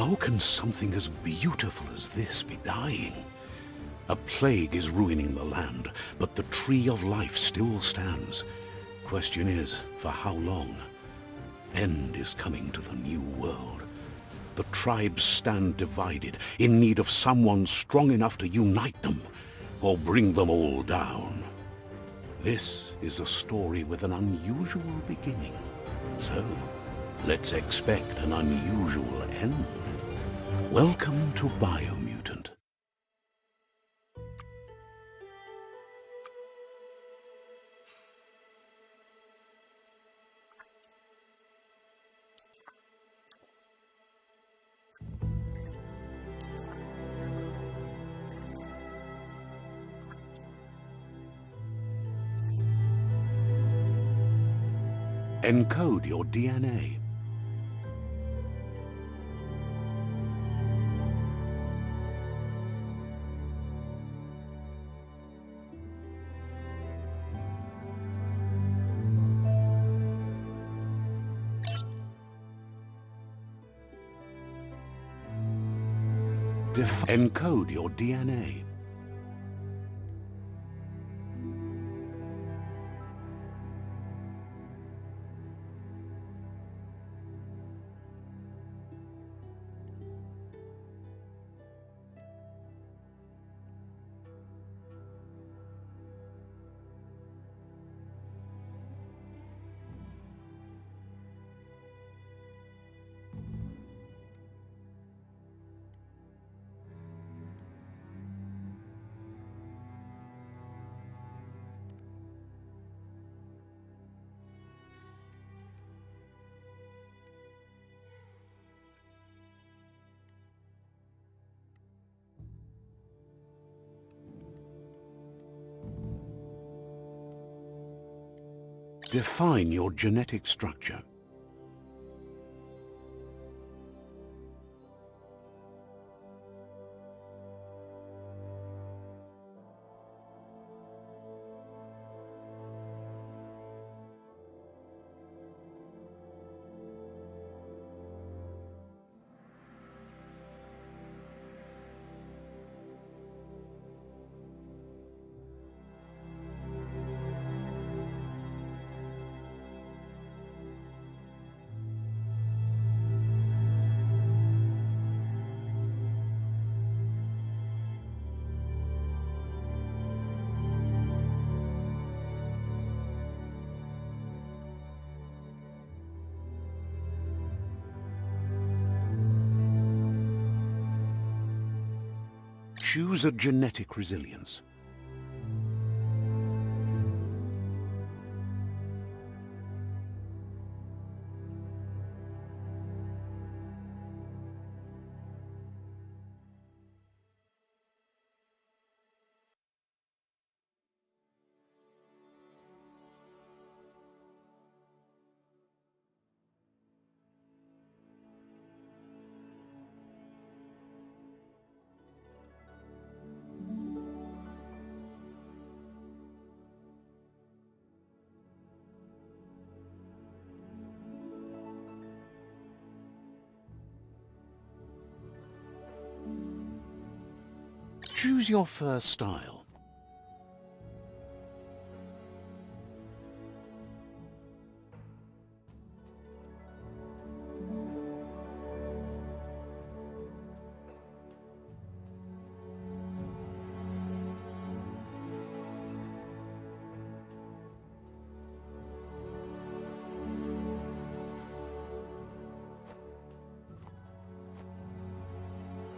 How can something as beautiful as this be dying? A plague is ruining the land, but the tree of life still stands. Question is, for how long? End is coming to the new world. The tribes stand divided, in need of someone strong enough to unite them, or bring them all down. This is a story with an unusual beginning. So, let's expect an unusual end. Welcome to Biomutant. Encode your DNA. Encode your DNA. Define your genetic structure. Choose a genetic resilience. Choose your first style.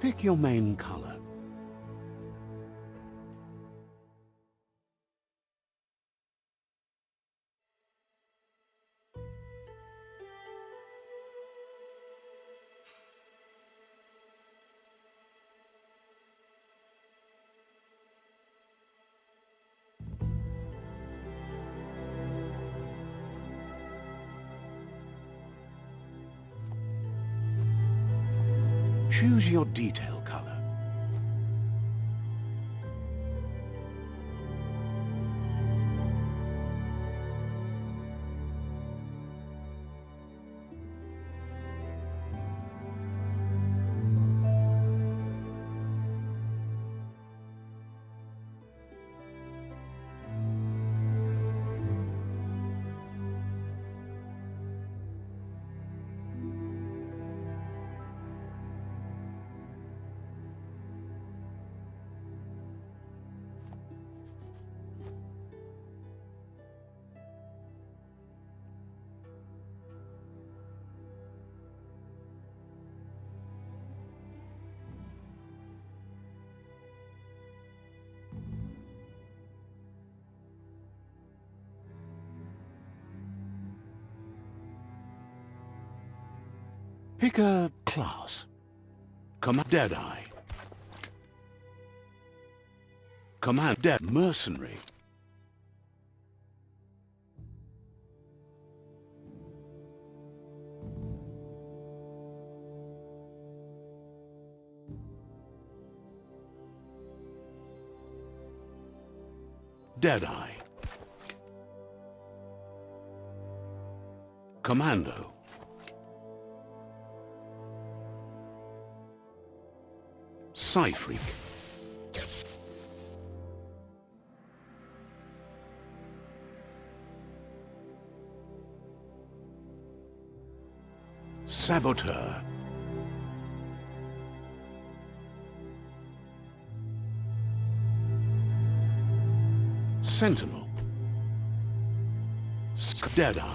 Pick your main color. Choose your detail color. Pick a class. Deadeye. Dead Mercenary. Deadeye. Commando. Psy-Freak. Saboteur. Sentinel. Deadeye.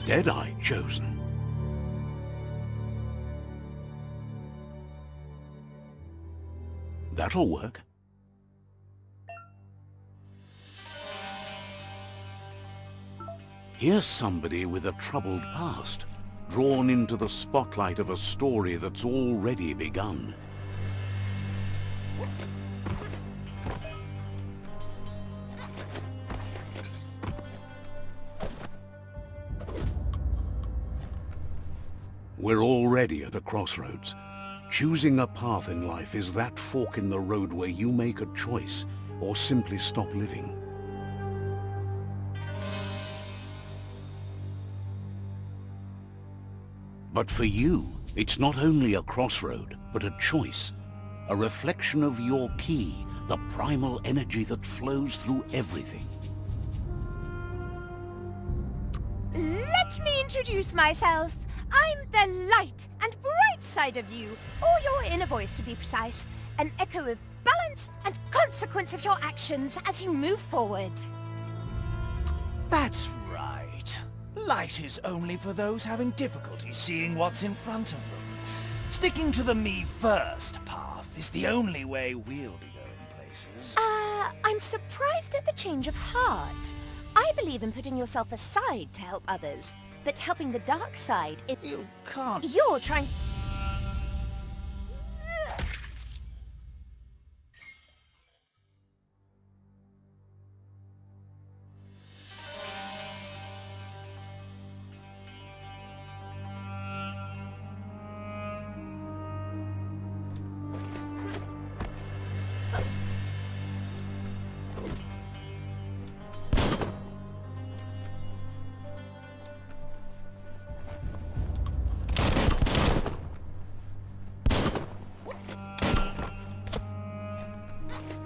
Deadeye chosen. That'll work. Here's somebody with a troubled past, drawn into the spotlight of a story that's already begun. We're already at a crossroads. Choosing a path in life is that fork in the road where you make a choice or simply stop living. But for you, it's not only a crossroad, but a choice. A reflection of your key, the primal energy that flows through everything. Let me introduce myself. I'm the light and bright side of you, or your inner voice to be precise, an echo of balance and consequence of your actions as you move forward. That's right. Light is only for those having difficulty seeing what's in front of them. Sticking to the me first path is the only way we'll be going places. I'm surprised at the change of heart. I believe in putting yourself aside to help others. But helping the dark side, You can't... You're trying...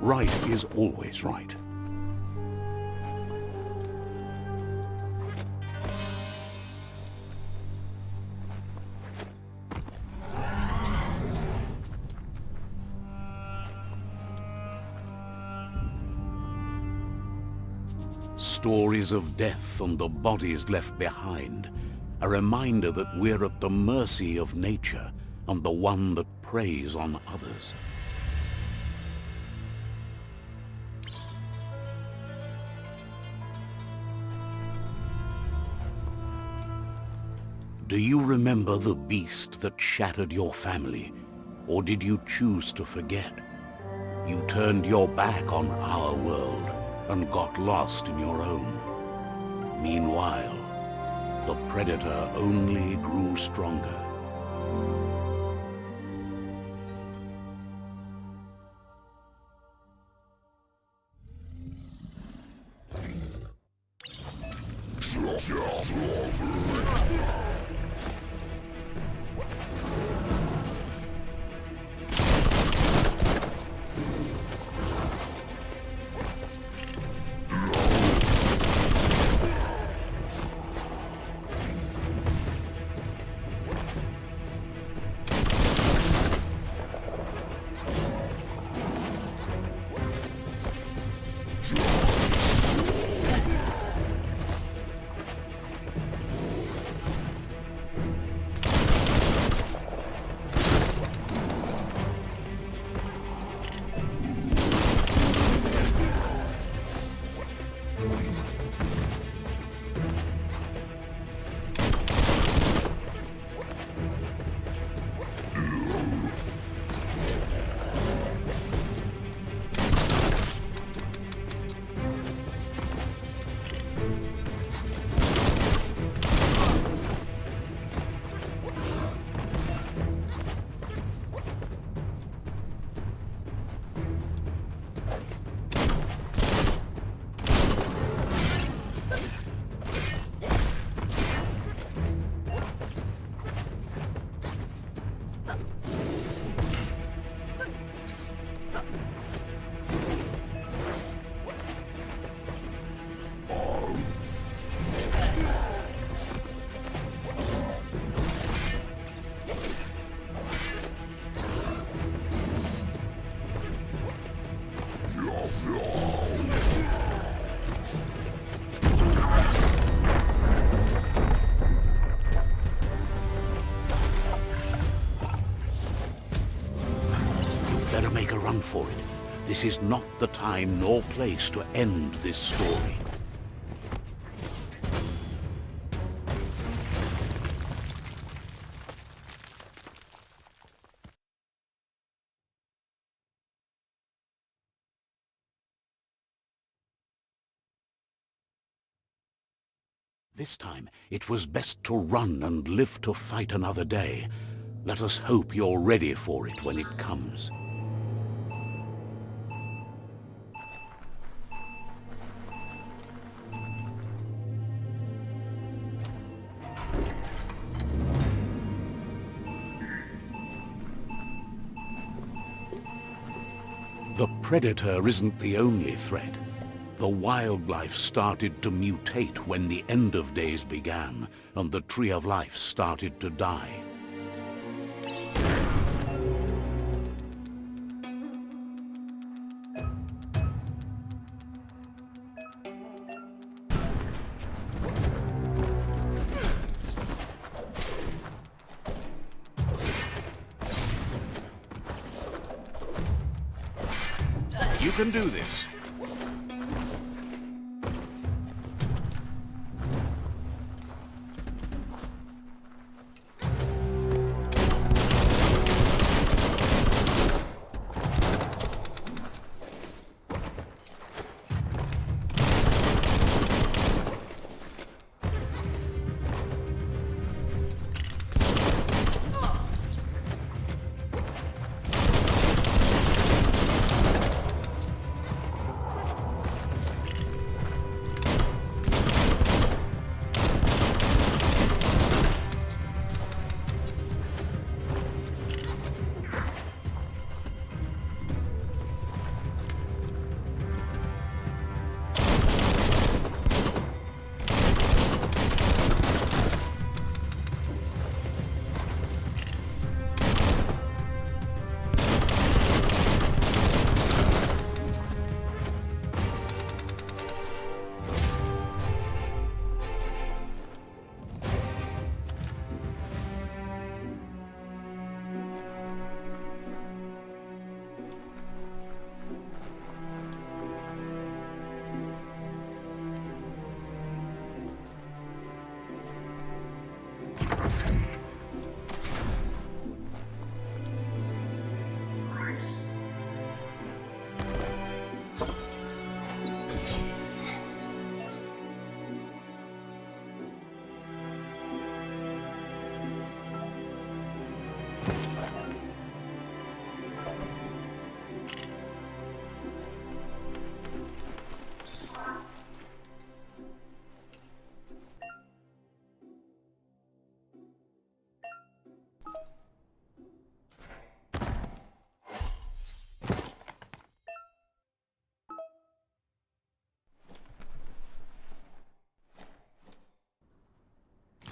Right is always right. Stories of death and the bodies left behind, a reminder that we're at the mercy of nature and the one that preys on others. Do you remember the beast that shattered your family, or did you choose to forget? You turned your back on our world and got lost in your own. Meanwhile, the predator only grew stronger. Better make a run for it. This is not the time nor place to end this story. This time, it was best to run and live to fight another day. Let us hope you're ready for it when it comes. The Predator isn't the only threat. The wildlife started to mutate when the end of days began, and the Tree of Life started to die. You can do this.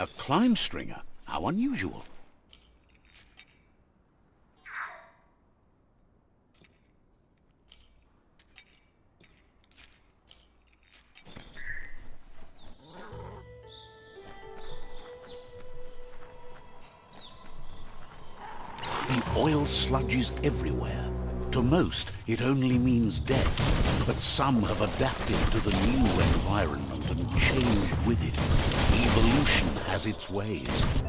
A climb stringer? How unusual. The oil sludges everywhere. To most, it only means death, but some have adapted to the new environment and changed with it. Evolution has its ways.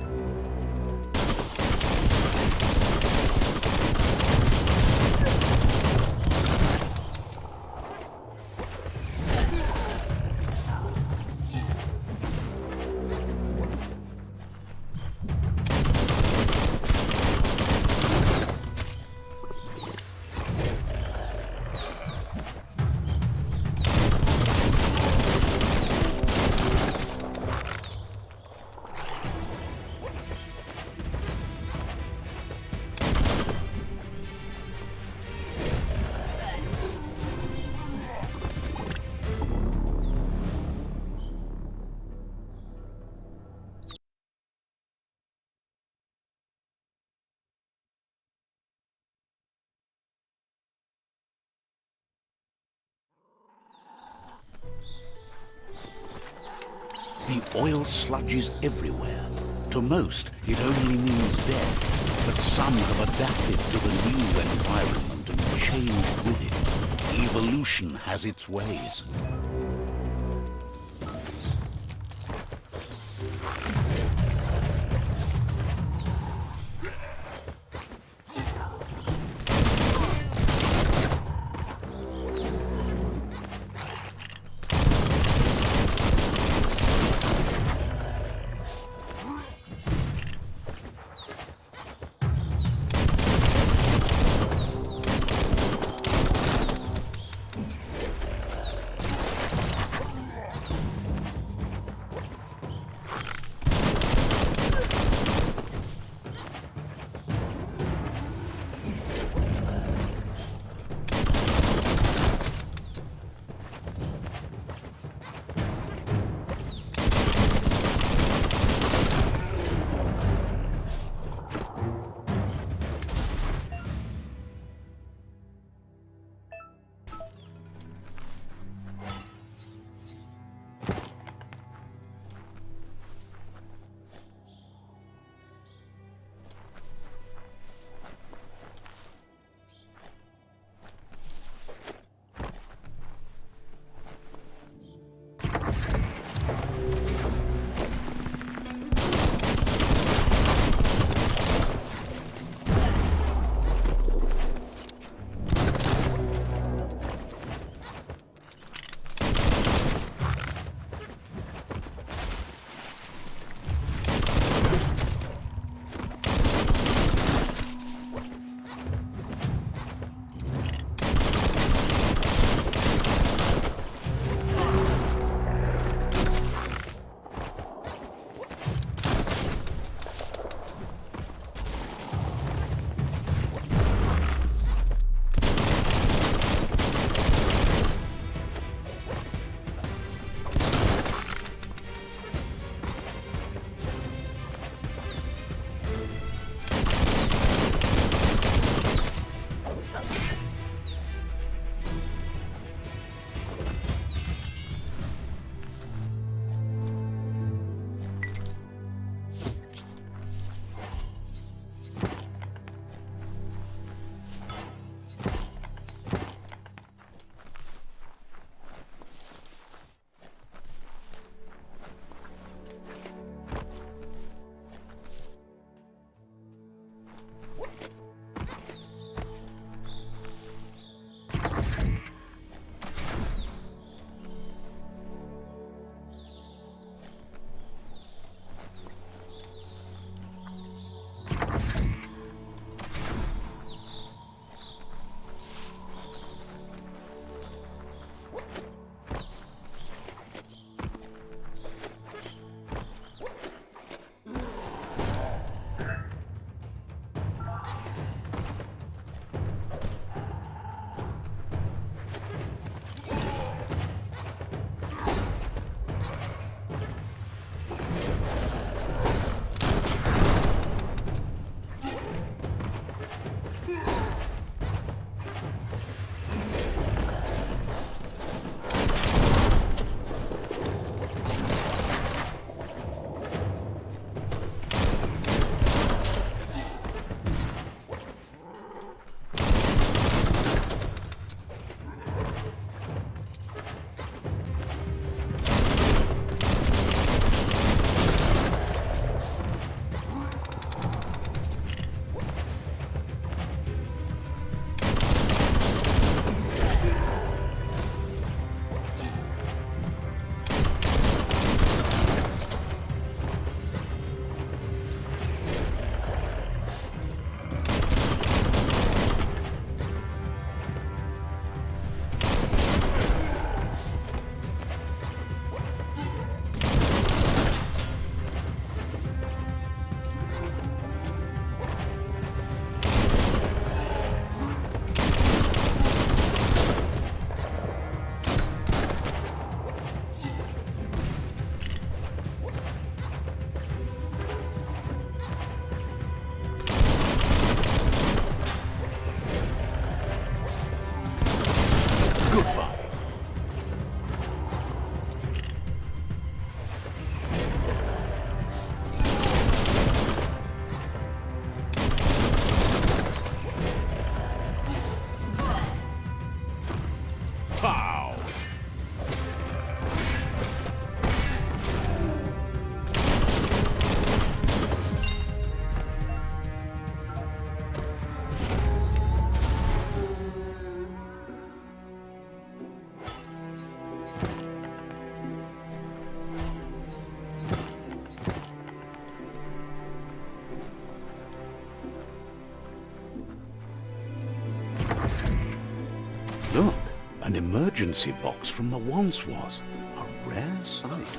The oil sludges everywhere. To most, it only means death, but some have adapted to the new environment and changed with it. Evolution has its ways. Pow! Look, an emergency box from the once was. A rare sight.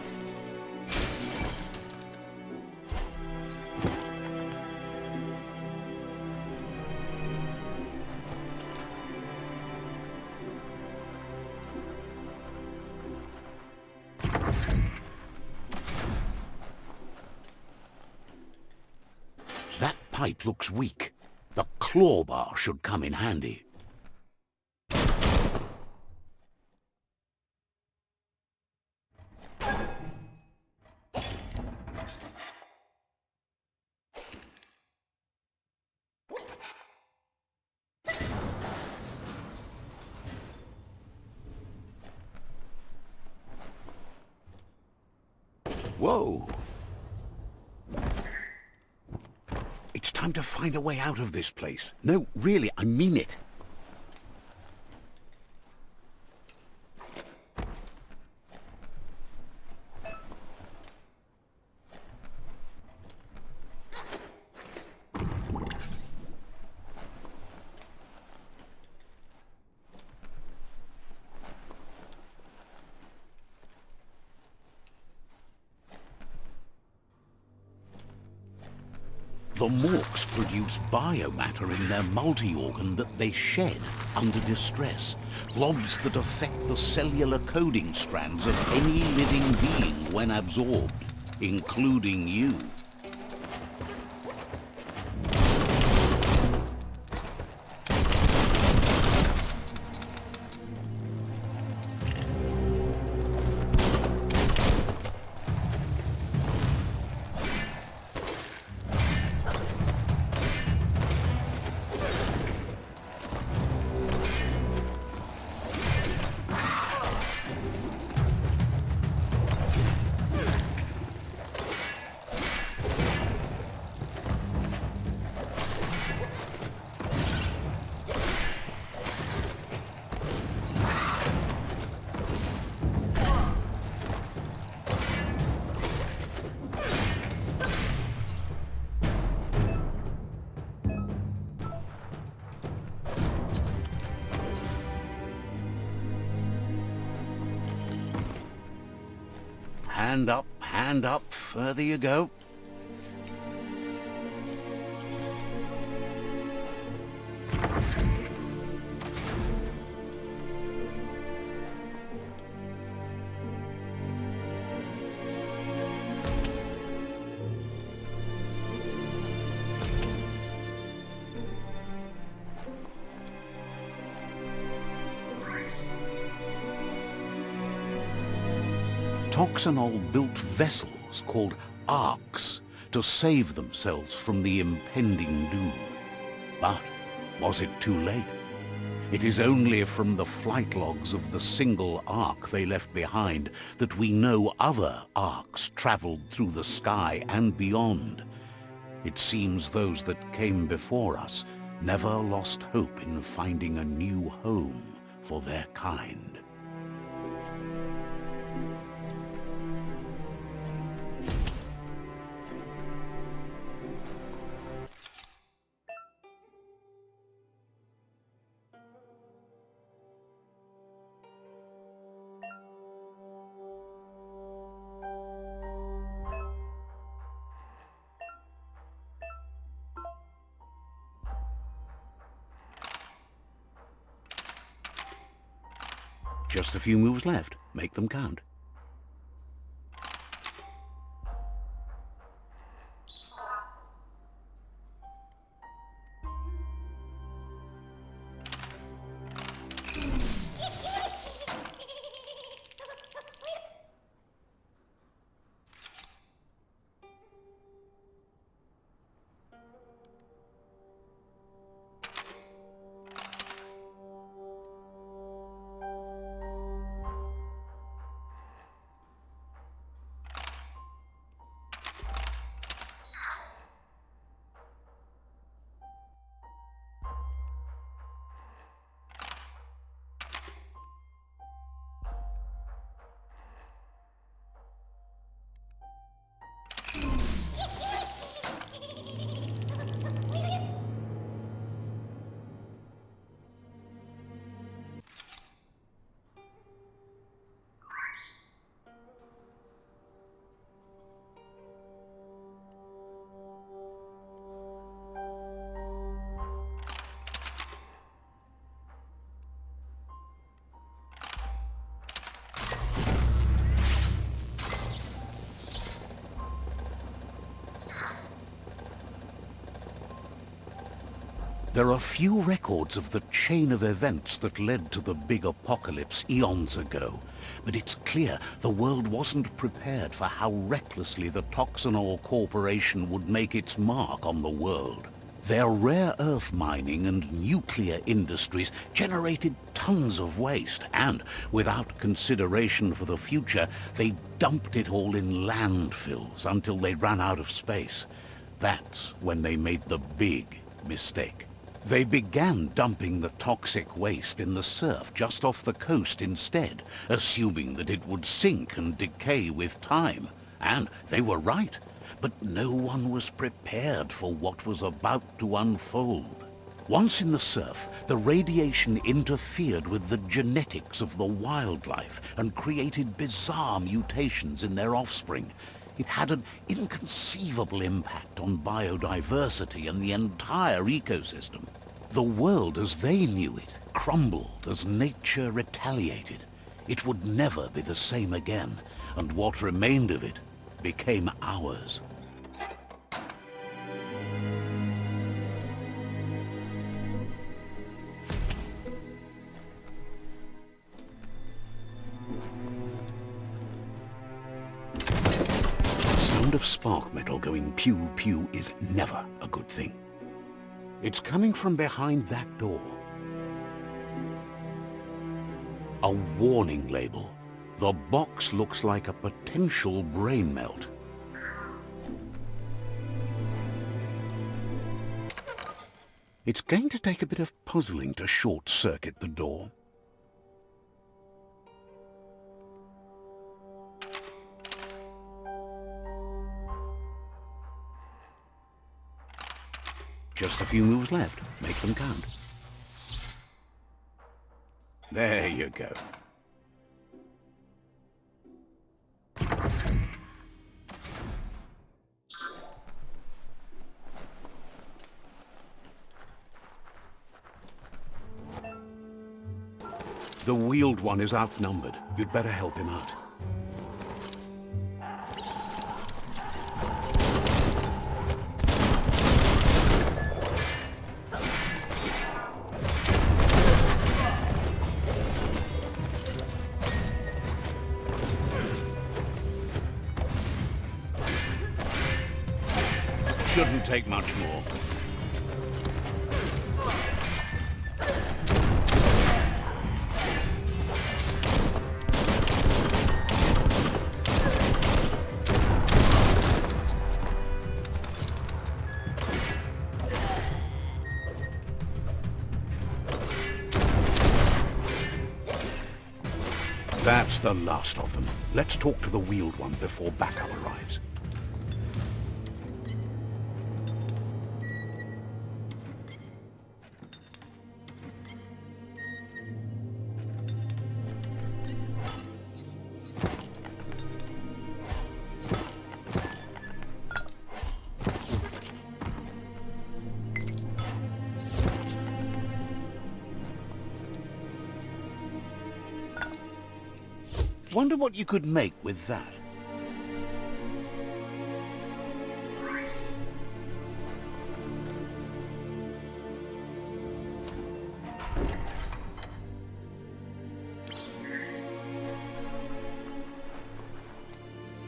That pipe looks weak. The claw bar should come in handy. Whoa! It's time to find a way out of this place. No, really, I mean it. The Morks produce biomatter in their multi-organ that they shed under distress. Blobs that affect the cellular coding strands of any living being when absorbed, including you. Hand up, further you go. Toxanol built vessels called arks to save themselves from the impending doom. But was it too late? It is only from the flight logs of the single ark they left behind that we know other arks traveled through the sky and beyond. It seems those that came before us never lost hope in finding a new home for their kind. Just a few moves left. Make them count. There are few records of the chain of events that led to the big apocalypse eons ago, but it's clear the world wasn't prepared for how recklessly the Toxanol Corporation would make its mark on the world. Their rare earth mining and nuclear industries generated tons of waste, and without consideration for the future, they dumped it all in landfills until they ran out of space. That's when they made the big mistake. They began dumping the toxic waste in the surf just off the coast instead, assuming that it would sink and decay with time. And they were right. But no one was prepared for what was about to unfold. Once in the surf, the radiation interfered with the genetics of the wildlife and created bizarre mutations in their offspring. It had an inconceivable impact on biodiversity and the entire ecosystem. The world as they knew it crumbled as nature retaliated. It would never be the same again, and what remained of it became ours. The sound of spark metal going pew-pew is never a good thing. It's coming from behind that door. A warning label. The box looks like a potential brain melt. It's going to take a bit of puzzling to short-circuit the door. Just a few moves left. Make them count. There you go. The wheeled one is outnumbered. You'd better help him out. Shouldn't take much more. That's the last of them. Let's talk to the wheeled one before backup arrives. Wonder what you could make with that.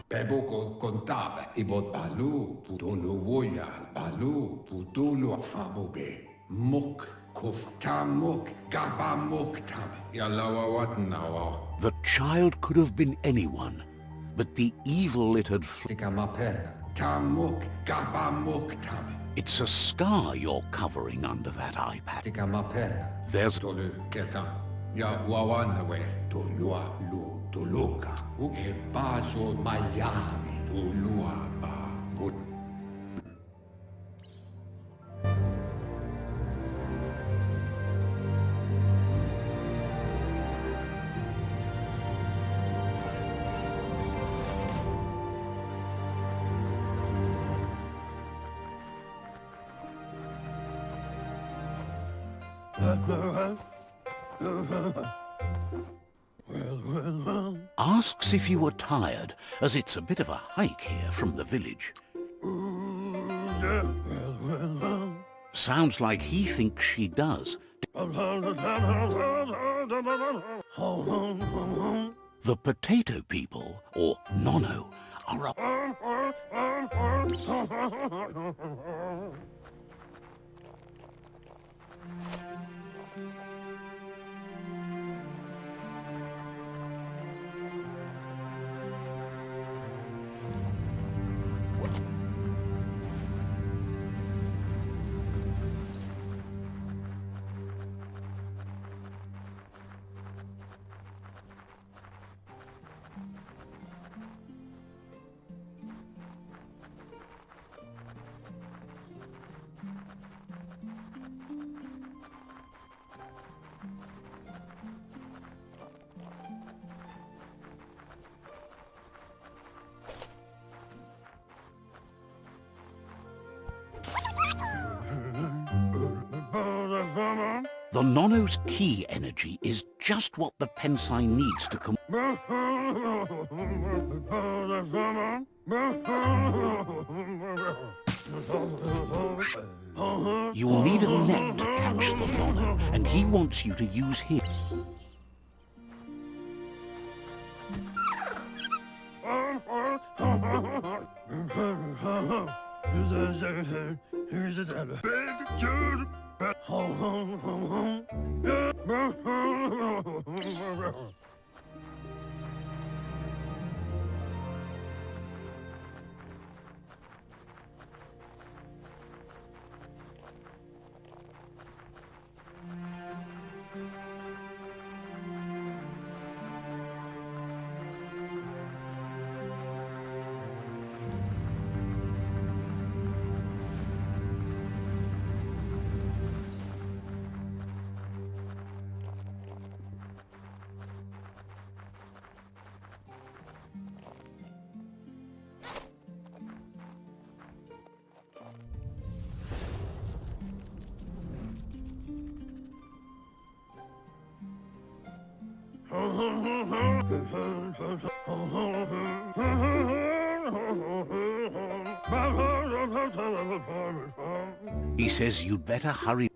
Beboko kontaba ibot balu putolo woya balu putolo fabobe muk kof tamuk gaba muk tab yalawa wat nawa. The child could have been anyone, but the evil it had Tikamapen tamuk gaba muk tab. It's a scar you're covering under that eye patch. Tikamapen There's tolu keta ya wawanawe tolua lu toluka e baso Miami tolua ba good. Asks if you were tired, as it's a bit of a hike here from the village. Sounds like he thinks she does. The potato people, or Nono, are a... The Nono's key energy is just what the Pensai needs to come... You will need a net to catch the Nono, and he wants you to use his... He says you'd better hurry.